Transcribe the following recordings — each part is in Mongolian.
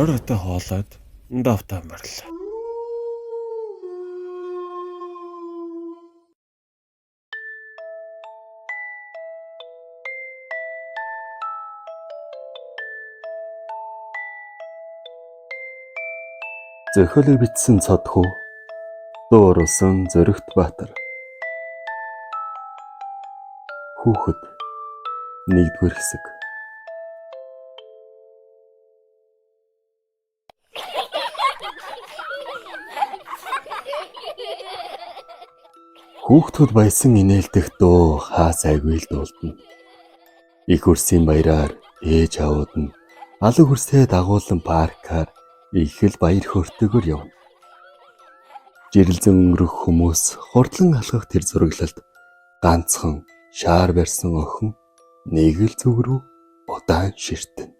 Оройтой хоолойд давтаа морилоо. Зохиолыг бичсэн Цодхуу, дуу оруулсан Зоригт Баатар. Хүүхэд 1-р хэсэг. Хүүхдүүд баясан инээлдэх дуу хаа сайгүй л дуулдана. Их хөрсийн баяраар ээж аауд нь алга хөрсөө дагуулan паркаар их л баяр хөөртэйгээр явна. Жирэлзэн өнгөрөх хүмүүс хурдлан алхах тэр зураглалд ганцхан шаар барьсан охин нэг л зүг рүү удаан ширтэн.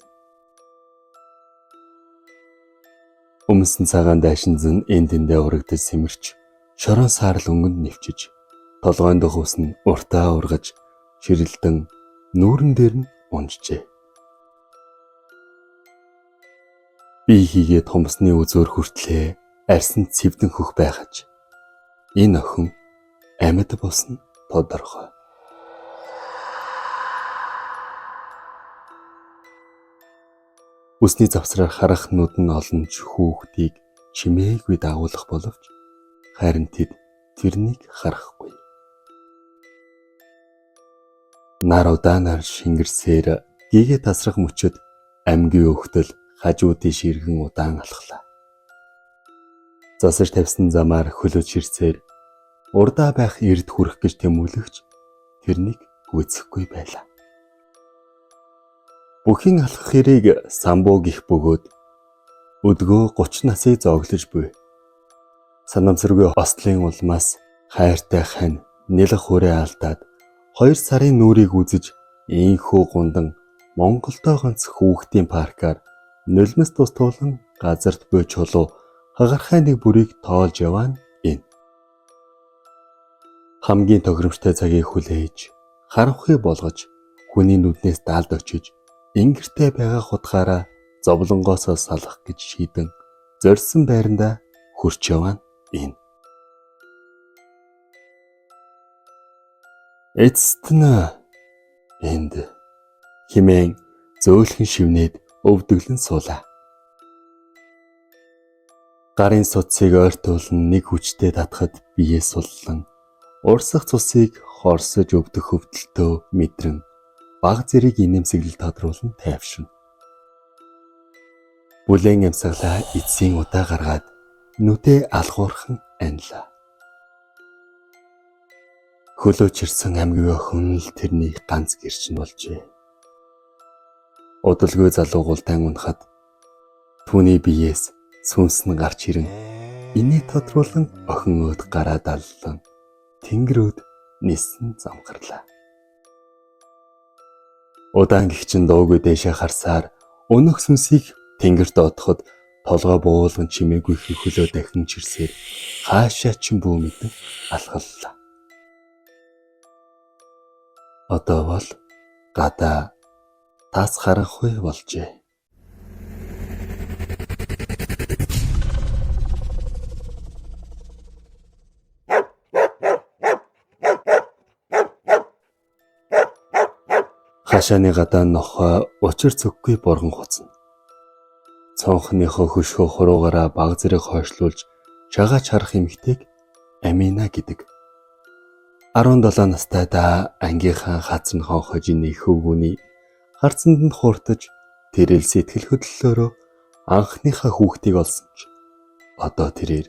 Өмсөн цагаан дайшинзан энд тэндээ урагдаж сэмэрч, шорон саарл өнгөнд нэвчиж, толгойн дох ус нь уртаа ургаж, ширэлдэн нүүрэн дээр нь унжжээ. Би хийгээд хумсны үзүүр хүртлээ арьсанд цэвдэн хөх байгаж. Энэ охин амьд болсон тодорхой. Үсний завсраар харах нүд нь олонч хүүхдийг чимээгүй дагуулах боловч харин тэд тэрнийг харахгүй. Нар удаанаар шингэрсээр гигээ тасрах мөчөд амьгийн өвхтөл хажуудын ширгэн удаан алхлаа. Засаж тавьсан замаар хөлөж ширсээр урдаа байх эрд хүрэх гэж тэмүүлэгч тэрнийг гүйцэхгүй байлаа. Бүхийн алхах хэрийг самбуу гих бөгөөд өдгөө 30 насыг зооглож буй. Санамсаргүй остлын улмаас хайртай хань нэлэх хүрээ алдаад 2 сарын нүрийг үзэж ийхүү гундан Монголдоо ганц хүүхдийн паркаар нулимс тустуулан газарт буй чулуу хагархай нэг бүрийг тоолж яваа нь энэ. Хамгийн тохиромжтой цагийг хүлээж, харанхуй болгож, хүний нүднээс далд очиж, ингэртэй байгаа хутгаараа зовлонгоосоо салах гэж шийдэн зорьсон байрандаа хурч яваа нь энэ. Эцэст нь энд химэн зөөлхөн шивнээд өвдөглөн суулаа. Гарын суцыг ойртуулан нэг хүчтэй татхад биеэ суллан, урсах цусыг хорсож өвдөх хөвдөлтөө мэдрэн баг зэрэг инэмсэглэл тодруулан тайвширна. Бүлээн амьсгалаа эцсийн удаа гаргаад нүдээ алгуурхан анилаа. Хөлөөч ирсэн амьгийн охин л тэрний ганц гэрч нь болжээ. Удалгүй залуу гултайн унахад түүний биеэс сүнс нь гарч ирэн инээ тодруулан охин өөд гараа даллан тэнгэрүүд нисэн замхарлаа. Удаан гихчин дуугүй дээшээ харсаар өнөх сүнсийг тэнгэрт одоход толгой буулган чимээгүй хөлөө дахин чирсээр хаашаа ч бүү мэдэн алхаллаа. Одоо бол гадаа тас харанхуй болжээ. Хашааны гадаа нохой учир цөггүй бурган хуцна. Цонхныхоо хөшгөө хуруугаараа баг зэрэг хойшлуулж шагаач харах эмэгтэйг Амина гэдэг. 17 настайдаа ангийнхаа хазар нь хонхож иней хөвгүний харцанд нь хууртаж тэрэл сэтгэл хөдлөлөөрөө анхныхаа хүүхдийг олсон ч одоо тэрээр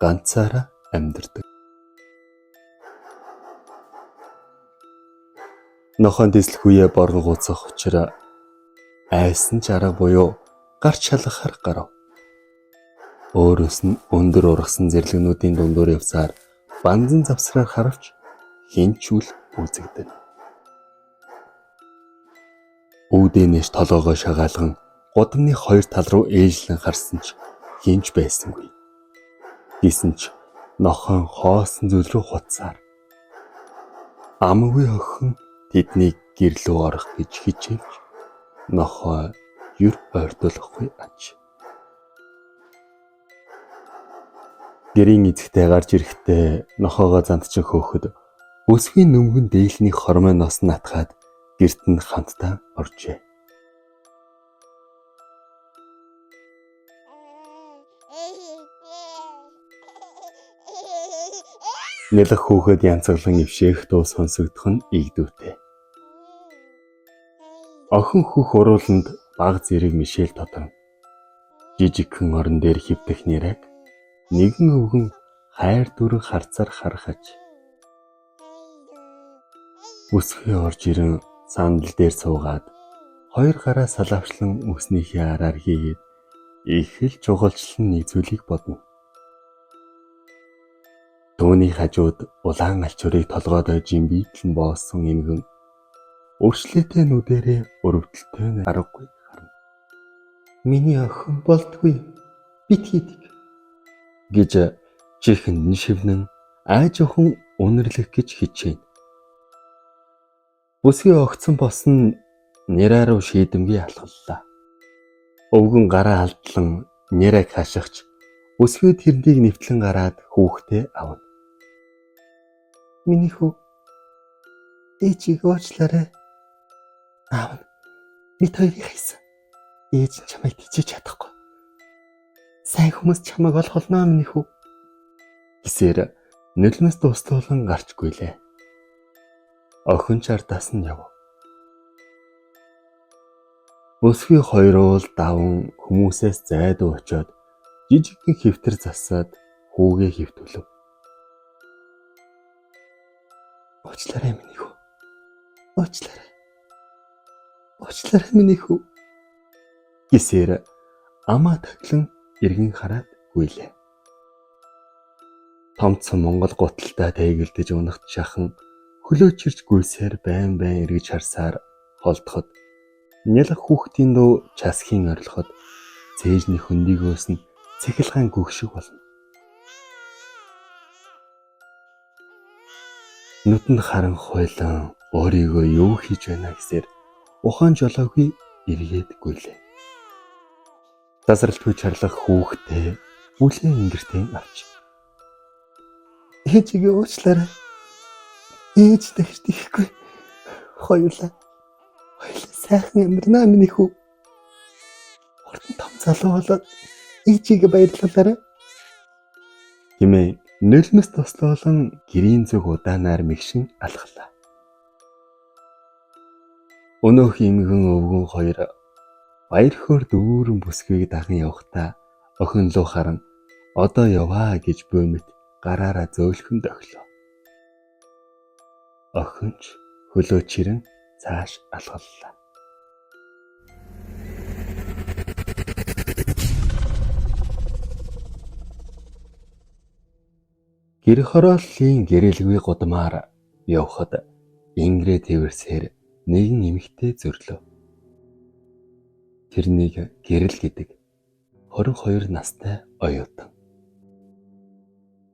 ганцаараа амьдардаг. Нохон дэслэхүйе борон гуцах учраа айсан ч арга буюу гарч шалгахаар гарав. Өөрөөс нь өндөр ургасан зэрлэгнүүдийн дундуур явсаар банзан завсраар харавч хинчүүл үзэгдэнэ. Үүдэнэш толгоогоо шагаалган гудамны 2 тал руу ээжлэн харсан ч хинч байсангүй. Гисэн ч нохон хоосон зүйл рүү хуцсаар. Амгүй охин тэднийг гэрлүү орох гэж хичээвч нохой юр ойртуулахгүй аж. Гэрийн эзэгтэй гарч ирэхдээ нохоогоо зандчин хөөхөд өсвийн нөмгөн дээлний хормой нос натгаад гэрт нь хамтдаа оржээ. Нэлэх хөөхөд янзглан ившээх дуу сонсогдох нь игдүүтэй. Охин хөх урууланд баг зэрэг Мишель тодорно. Жижигхэн орон дээр хөвдөх нэрэг нэгэн өвгөн хайр дүрэн харцаар харахаж. Өсгөө орж ирэн сандал дээр суугаад хоёр гараа салавчлан өснийхээ араар хийгээд их л чугалчлан нэг зүйлийг бодно. Төвний хажууд улаан алчуурыг толгойдоо жимбитлэн боосон эмгэн өршлөөтэй нүдэрээ өрөвдөлтөө аргагүй харна. Миний охин болдгүй бит хийдэг гэж чихэнд шивнэн айж охин үнэрлэх гэж хичээнэ. Бүсгийн огцон босон нэраа руу шийдэмгий алхаллаа. Өвгөн гараа алдлан нэрэг хашигч бүсгүй тэрнийг нэвтлэн гараад хүүхдээ авна. Миний хүү ээжийг уучлаарай. Аав нь бид хоёрыг хайсан. Ээж чамайг тийчж чадахгүй. Сайн хүмүүс чамайг олох болно миний хүү. Гэсээр нулимс дуустуулан гарчгүй лээ. Охин чардаас нь яв. Өсгий хоёр уул даван хүмүүсээс зайдуу очоод жижигхэн хэвтэр засаад хүүгээ хэвтүүлв. Уучлаарай миний хүү. Уучлаарай. Уучлаарай миний хүү. Гэсээр амаа таглан эргэн хараад гүйлээ. Томцсон Монгол гуталтай тэйгэлдэж унахт шахан хөлөөчирч гүйсээр байн эргэж харсаар холдоход нялх хүүхдийн дуу часхийн орилоход цээжний хөндийгөөс нь цэхэлгаан гүгшиг болно. Нүдэнд харан хуйлан өөрийгөө юу хийж байна гэсээр ухаан жолоогүй эргээд гүйлээ. Засралтгүй чарлах хүүхдээ бүлээн ингэртэн авч. Ээжигээ уучлаарай. Ээж тэгж ихгүй. Хоёулаа сайхан амьдрнаа миний хүү. Хурдан том залуу болоод ээжигээ баярлуулаарай. Хэмээн нулимс туслуулан гэрийн зүг удаанаар мэгшин алхалаа. Өнөөх эмгэн өвгөн хоёр баяр хөөр дүүрэн бүсгийг даган явахдаа охин луу харан одоо яваа гэж бөөмөт гараараа зөөлхөн дохлоо. Охинч хөлөөчирэн цааш алхаллаа. Гэр хорооллын гэрэлгүй гудамаар явхад ингрээ тэрсээр нэгэн эмэгтэй зөрлөө. Тэрнийг гэрэл гэдэг 22 настай оюутан.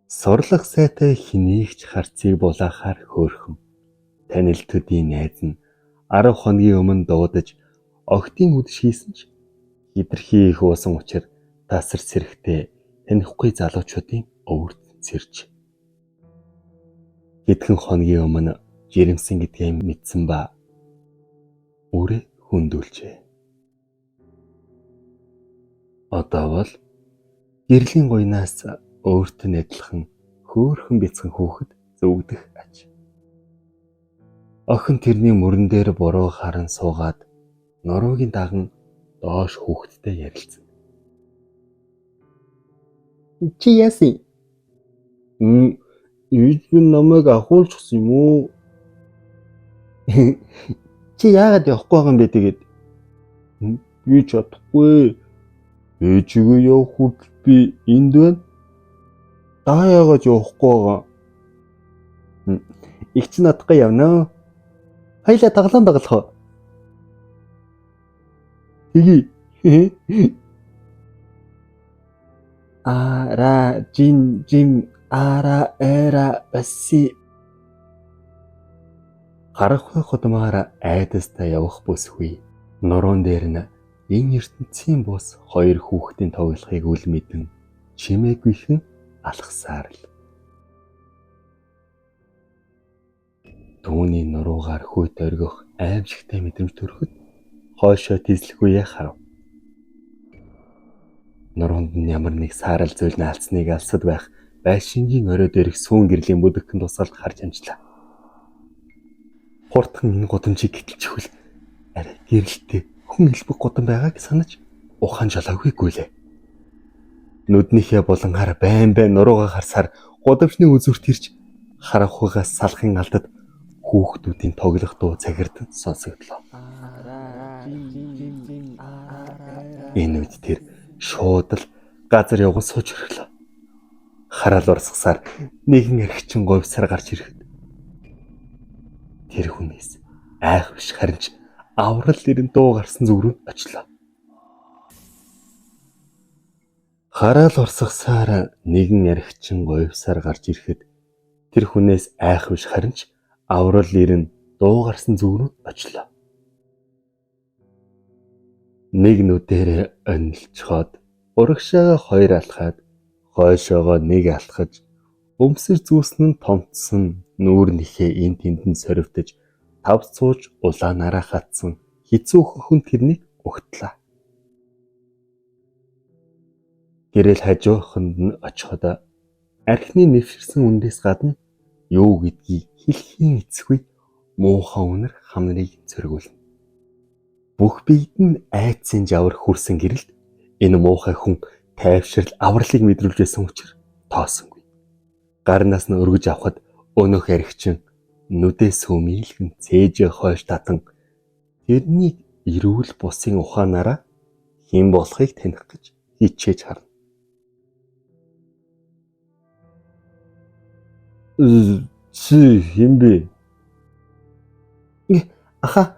Сурлах сайтай хэнийгч харцыг булаахаар хөөрхөн. Танил төдий найз нь 10 хоногийн өмнө дуудаж огтын үдэш хийсэн ч хидэрхий их уусан учраас тасар сэрхтээ танихгүй залуучуудын өвөрт сэрж. Хэдхэн хоногийн өмнө жирэмсэн гэдгээ мэдсэн ба үрээ хүндүүлжээ. Одоо бол гэрлийн гуйнаас өөртөө адилхан хөөрхөн бяцхан хүүхэд зөвгдөх аж. Охин тэрний мөрөн дээр буруу харан суугаад нуруугийн даган доош хүүхэдтэй ярилцсан. Чи яасан? Ээж минь намайг ахуулчихсан юм уу? Чи яагаад явахгүй байгаа юм бэ тэгээд? Би чадахгүй. Ээжигээ явах үед би энд байна. Даа яагаад явахгүй байгаа? Их ч надгүй явнаа. Хоёлаа таглан дагалах. Хиги. Ара жим ара эра баси. Харахгүй худмаараа айдастаа явах бүсгүй. Нуруунд дээр нь энэ ертөнцийн бус хоёр хүүхдийн тоглохыг үл мэдэн чимээгүйхэн алхсаар л. Түүний нуруугаар хүйт оргих аимшигтай мэдрэмж төрөхөд хойшоо тизлэхүйе харав. Нуруунд нь ямар нэг саарал зүйл наалцныг алсад байх байшингийн орой дээрх сүүн гэрлийн бүдэгхэн тусгалд харж амжлаа. Хурдхан энэ гудамжийг гítэлчихвэл арай гэрэлтэй хүн элбэг гудам байгааг санаж ухаан жолоогүйгүй лээ. Нүднийхээ булангаар байн нуруугаа харсаар гудамжны үзүүрт ирж харахугаас салахын алдад хүүхдүүдийн тоглох дуу цагирдан сонсогдлоо. Энэ үед тэр шууд л газар явган сууж ирлээ. Хараал урсгасаар нэгэн архичин говьсаар гарч ирэхэд тэр хүнээс айх биш харин ч аврал ирэн дуу гарсан зүг рүү очлоо. Хараал урсгасаар нэгэн архичин говьсаар гарч ирэхэд тэр хүнээс айх биш харин ч аврал ирэн дуу гарсан зүг рүү очлоо. Нэг нүдэрээ онилчхоод урагшаага хоёр алхаад хойшоогоо нэг алхаж өмсөр зүүснэн томцсон нүүрнийхээ эн тэндэн сорвтож тав цууж улаанаараа хатсан хизүүхэн хүн тэрнийг угтлаа. Гэрэл хажууханд нь очиход архины нэвширсэн үндээс гадна юу гэдгийг хэлхийн эцгүй муухай үнэр хамнарыг цөргүүлнэ. Бүх биед нь айцын жавар хүрсэн гэрэлд энэ муухай хүн тайвшрал авралыг мэдрүүлж байсан учраас тоосонгүй. Гарнаас нь өргөж авахд өнөөх архичин нүдээс өмийлгэн цээжээ хойш татан тэрнийг эрүүл бусын ухаанаараа хэн болохыг таних гэж хичээж харна. Чи хэн бэ? Аха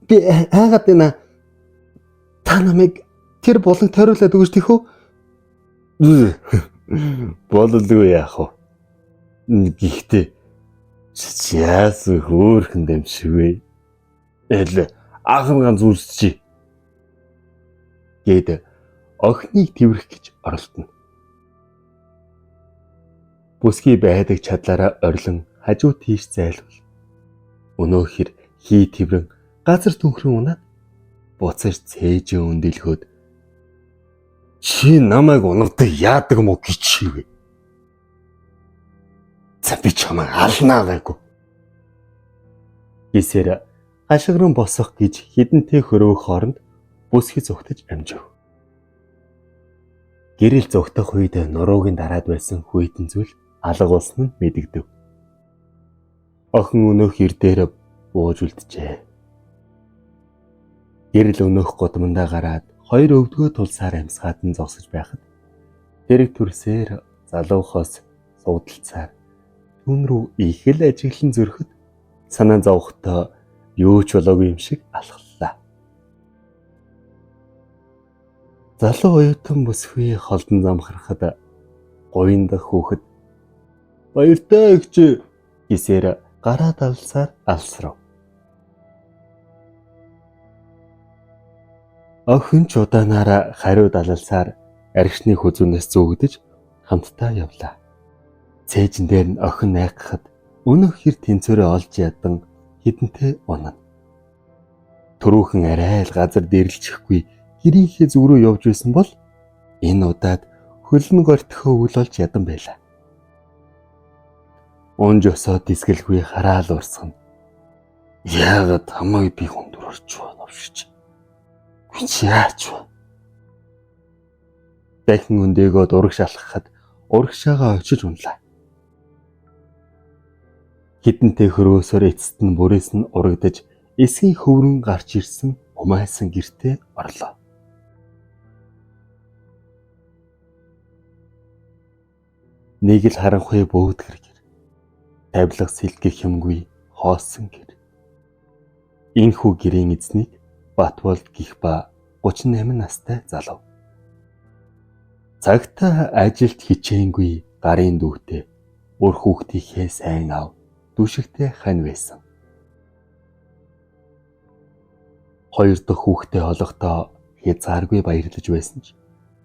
би хайгаад байна. Та намайг тэр болон тойруулаад өгч тийх үү? Бололгүй яах вэ? Гэхдээ чи яасан хөөрхөн дэмшиг вэ? Эл ахмган зүрсчи. Гээд охиныг тэрвэрх гэж оролдоно. Бүсгүй байдаг чадлаараа орлон хажуу тийш зайлвал өнөөхөр хий тэрвэн газар түнхрэн унаад буцаж цээжээ өндөлгөөд чи намайг унагдаг яадаг юм уу гिचвэ. За би чамайг алнаа гайгүй. Гисэр хашгиран босох гэж хідэнтэй хөрөөх хооронд бүсгүй зүгтэж амжив. Гэрэл зүгтэх үед нуруугийн дараад байсан хүйтэн зүйл алга болсон нь мэдэгдэв. Охин өнөөх ир дээр бууж үлджээ. Гэрэл өнөөх гудамдаа гараад хоёр өвдгөө тулсаар амьсгаад нь зогсож байхад тэрэг төрсээр залуухаас суудалцаар түн рүү их л ажиглан зөрөхөд санаа зовхтой юу ч болоогүй юм шиг алхаллаа. Залуу оюутан бүсгүй холдон замхарахад говийн дах хүүхэд баяртай гэж гисээр гараа далсаар алсрав. Охин ч удаанаараа хариу далалсаар архины хүзүүнээс зүүгдэж хамтдаа явлаа. Цээжин дээр нь охин найгахад өнөөх хэр тэнцвэрээ олж ядан хідэнтэй унана. Төрүүхэн арай л газар дэрлэчихгүй гэрийнхээ зүг рүү явж байсан бол энэ удаад хөлн гортхөө үл болж ядан байлаа. Унж өсөө дисгэлгүй хараал урсгана. Яагаад хамаагүй би хүндөр орж байна авшиж. Чи яач вэ? Дахин өндөөгөө урагш алхахад урагшаага очиж унлаа. Хідэнтэй хөрөөсөөр эцэст нь бүрээс нь урагдаж эсгийн хөврөн гарч ирсэн умайсан гэртээ орлоо. Нэг л харанхуй бөөдгөр гэр. Тавилга сэлгэх юмгүй хоосон гэр. Энэхүү гэрийн эзнийг Батболд гих ба 38 настай залуу. Цагтаа ажилд хичээнгүй гарын дүүтэй өр хүүхдийнхээ сайн аав дүүшигтэй хань байсан. Хоёр дахь хүүхдээ олохдоо хязгааргүй баярлаж байсан ч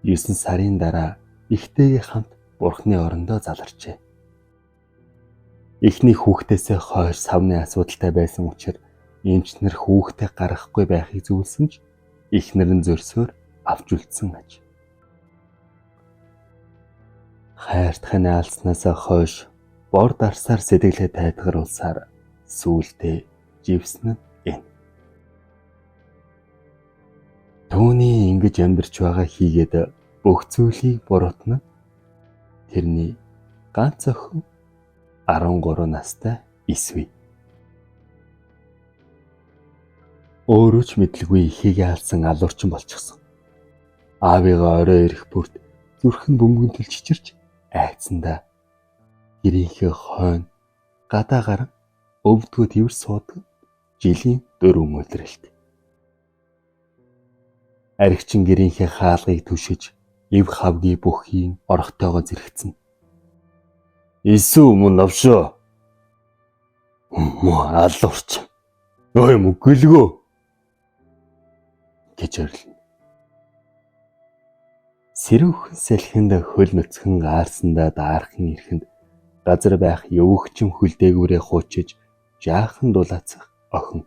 9 сарын дараа ихтэйгээ хамт Бурхны орондоо заларчээ. Эхний хүүхдээсээ хойш савны асуудалтай байсан учраас эмчнэр хүүхдээ гаргахгүй байхыг зөвлөсөн ч эхнэр нь зөрсөөр авч үлдсэн аж. Хайртахын аалснаас хойш бор дарсаар сэтгэлээ тайтгаруулсаар сүүлдээ живсэн нь энэ. Төвний ингэж амьдарч байгаа хийгээд бүх зүйлийг буруутна. Тэрний ганц охин 13 настай Эсвэ. Өөрөө ч мэдлгүй ихийг алсан алуурчин болчихсон. Аавыгаа орой ирэх бүрт зүрхэн бөмбөгөнтөл чичирч айцсандаа гэрийнхээ хойно гадаа гарan өвдгөө тэрс суудаг жилийн 4 өдрөлт. Аригчин гэрийнхээ хаалгыг түшиж ив хавгийн бүхийн орхотойгоо зэрэгцэн. Эсүү мөн навшоо. Муу алуурч. Ой мөглгөө. гэж орлоо. Сэрүүхэн салхинд хөл нүцгэн аарсандаа даархан ирэхэнд газар байх өвөгчм хөлдээгүүрээ хуучиж жаахан дулаацах охин.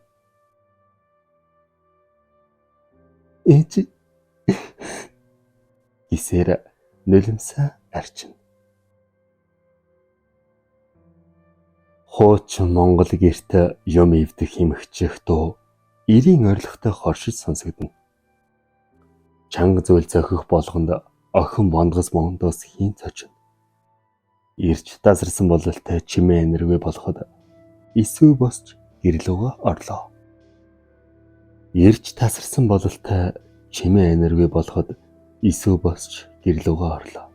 Ээж гисэр нулимсаа арчин. Хуучин Монгол гэрт юм ивдэх хэмэгчих дуу эрийн орилготой хоршиж сонсогдно. Чанга зүйл зохих болгонд охин бондгос мондоос хийн цочно. Ирж тасарсан бололтой чимээ энергүй болоход эсвэ босч гэрлүүгөө орлоо. Ирж тасарсан бололтой чимээ энергүй болоход эсвэ босч гэрлүүгөө орлоо.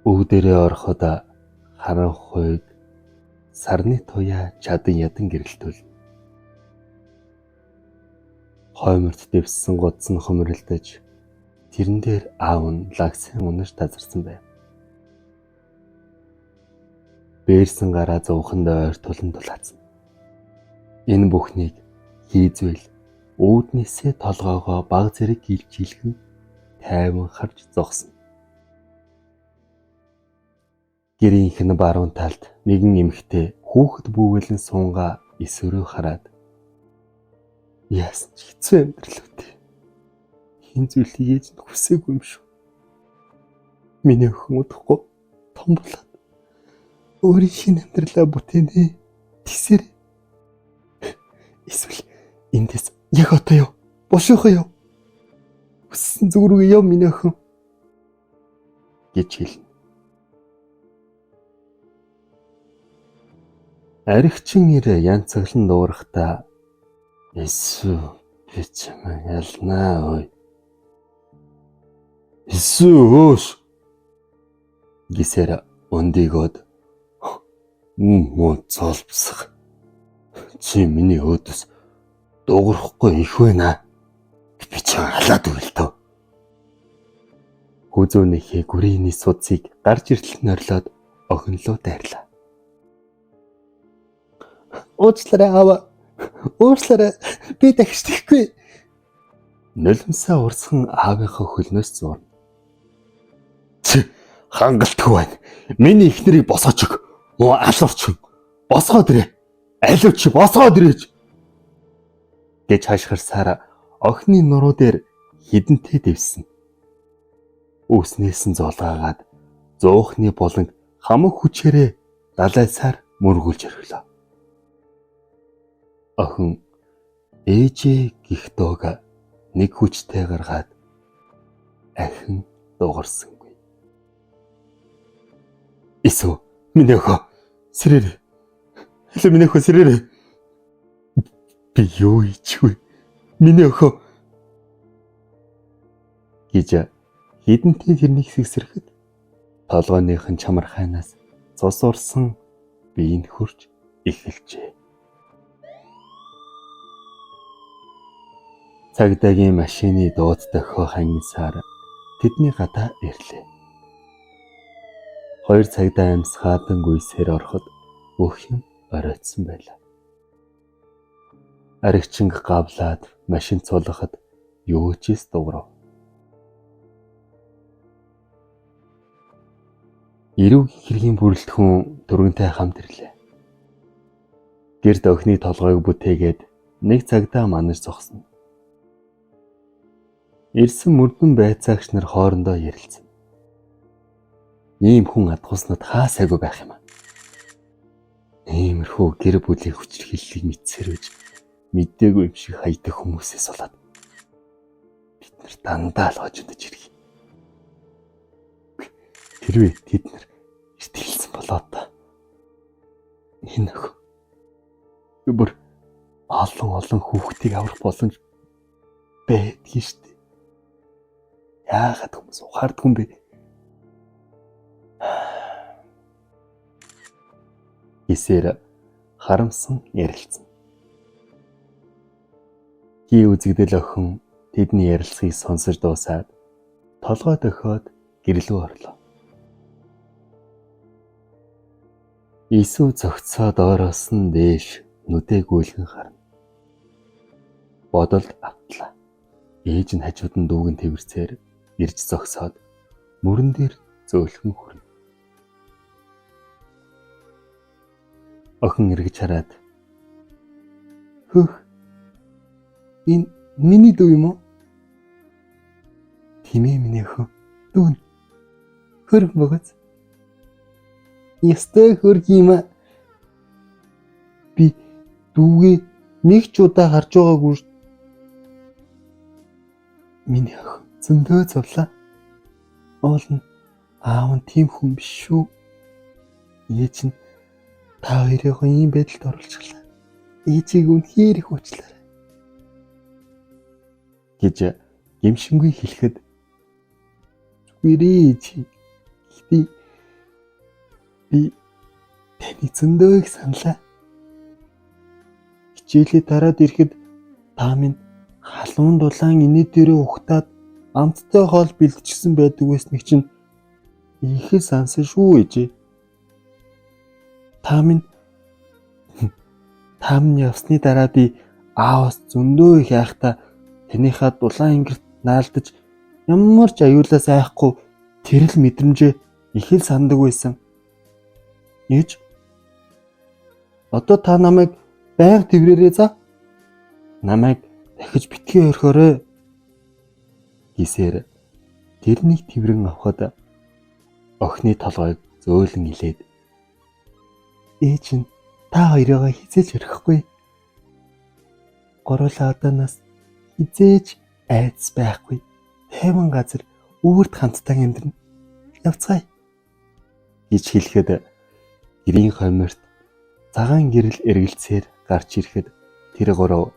Өвдөрөө ороход харанхуйг сарны туяа чадан ядан гэрэлтүүл. Хойморт дэвссэн гудс нь хомролдож тэрэн дээр аав нь лагсан унаж тазарсан байв. Бээрсэн гараа зууханд ойр тулан дулаацсан. Энэ бүхнийг хийзвэл үүднээсээ толгоогоо баг зэрэг гэлжилхэн тайван харж зогсно. Гэрийнх нь баруун талд нэгэн эмэгтэй хүүхэд бүүвэлэн суунгаа эсвэрөө хараад яасан ч хэцүү амьдрал үү. Хин зүйлийг ээж нь хүсээгүй юм шүү. Миний охин удахгүй том болоод өөрийн шинэ амьдралаа бүтээнэ. Тэсэр. Эсвэл эндээс яг одоо яв. Бошоохоо яв. Хүссэн зүг рүү яв миний охин. гэж хэлнэ. Аригчин ир янцаглан дуурахта эсүү би чамайг ялнаа ой. Эсүү өөш гисэр өндийгөөд муу цолбсах. Чи миний өөдөөс дуурахгүй их байна. Би чамайг халаад өгөл төө. Хүзөөнийхээ гүрийний судсыг гарч иртэл норлоод охинлоо дайрлаа. Уучлаарай аава. Уучлаарай. Би дахиж тэхгүй. Нулимсаа урсхан аавынхаа хөлнөөс зурна. Чи хангалтгүй байна. Миний эхнэрийг босооч өг. Муу алуурч. Босгоод ирээ. Алуу чи босгоод ирээч. гэж хашгирсаар охины нуруу дээр хідэнтэй дэвсэн. Үүснээс нь зулгаагаад зуухны болон хамаг хүчээрээ далайсаар мөргүүлж орхилоо. Охин ээжээ гих доог нэг хүчтэй гаргаад ахин дугарсангүй. Эсүү миний охин сэрээрээ. Хэлээ миний охин сэрээрээ. Би юу ичгүй. Миний охин гэж хідэнтэй тэрний хэсэгсрэхэд толгойнийхэн чамар хайнаас цус урсан биеийн хурж эхэлжээ. Цагдаагийн машины дууд дохио хангисаар тэдний гадаа ирлээ. Хоёр цагдаа амьсгаадан гүйсээр ороход бүх юм оройтсон байлаа. Аригчинг гавлаад машин цулгахад юу ч дуурав. Ирүү хэргийн бүрэлдэхүүн дөрвөнтэй хамт ирлээ. Гэрд охины толгойг бүтээгээд нэг цагдаа манаж зогсно. Ирсэн мөрдөн байцаагч нар хоорондоо ярилцсан. Ийм хүн адгууснууд хаасайгүй байх юм аа. Иймэрхүү гэр бүлийн хүчирхийллийг мэдсэрвэж мэдээгүй юм шиг хайдаг хүмүүсээс болоод бид нар дандаа л хожигдож ирэх. Тэрвээ тэд нар итгэлсэн болоод та. Энэ охин бүр олон хүүхдийг аврах боломж байдгийн штэ. Яагаад хүмүүс ухаардгүй юм бэ? Эсээр харамсан ярилцсан. Хий үзэгдэл охин тэдний ярилцгийг сонсож дуусаад толгой дохиод гэрлүү орлоо. Иесүү зогцоо доороос нь дээш нүдээ гүйлгэн харна. Бодолд автлаа. Ээж нь хажууд нь дүүгэн тэрцээр ирж зогсоод мөрөн дээр зөөлхөн хүрнэ. Охин эргэж хараад "Хөх, энэ миний дүү юм уу?" "Тийм ээ миний охин. Дүүн. Хөр богоц. Ястай хөр юм аа. Би дүүгээ нэг ч удаа харж байгаагүй шүү. Миний охин зөндөө зовлаа. Оолн аав нь тийм хүн биш шүү. Ээж нь та хоёрыг ийм байдалд оруулчихлаа. Ээжийг үнэхээр их уучлаарай" гэж гэмшингүй хэлэхэд "Зүгээрээ ээж. Гэхдээ би таны зөндөө их саналаа. Хичээлээ дараад ирэхэд та минь халуун дулаан инээ дээрээ ухтаад амттай хоол бэлтжсэн байдаг байсныг чинь их сансан шүү ээжээ. Та минь явсны дараа би ааваас зөндөө их айхтаа таныхаа дулаан ингэрт наалдаж ямар ч аюулаас айхгүй тэрл мэдрэмжээ их л сандаг байсан. Ээж, одоо та намайг байнга тэврээрээ за. Намайг дахиж битгий орхиорой" гэсээр тэрнийг тэврэн авахад охины толгойг зөөлөн илээд "Ээж нь та хоёроо хизээж орхихгүй. Гурлаа одооноос хизээж айдас байхгүй. Тайван газар өөрт хамтдаа амьдрна. Явцгаая" гэж хэлэхэд гэрийн хойморт цагаан гэрэл эргэлцээр гарч ирэхэд тэр гурав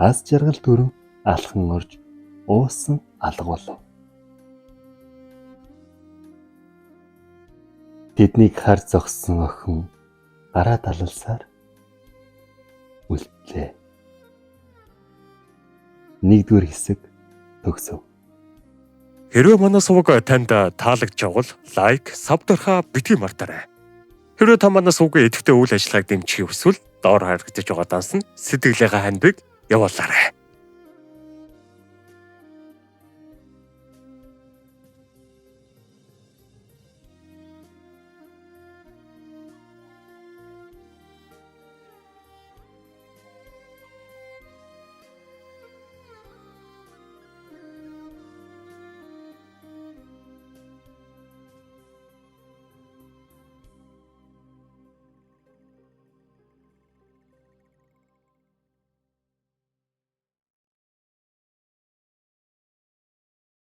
аз жаргал төрөн алхан орж уусан алга болов. Тэднийг харж зогссон охин гараа талалсаар үлдлээ. Нэгдүгээр хэсэг төгсөв. Хэрвээ манай сувг танд таалагдчихвал лайк, саб дөрхөө битгий мартаарай. Хэрвээ та манай сувгийн идэвхтэй үйл ажиллагааг дэмжих хүсвэл доор харагдаж байгаа данс нь сэтгэлээгээ хандвыг явуулаарай.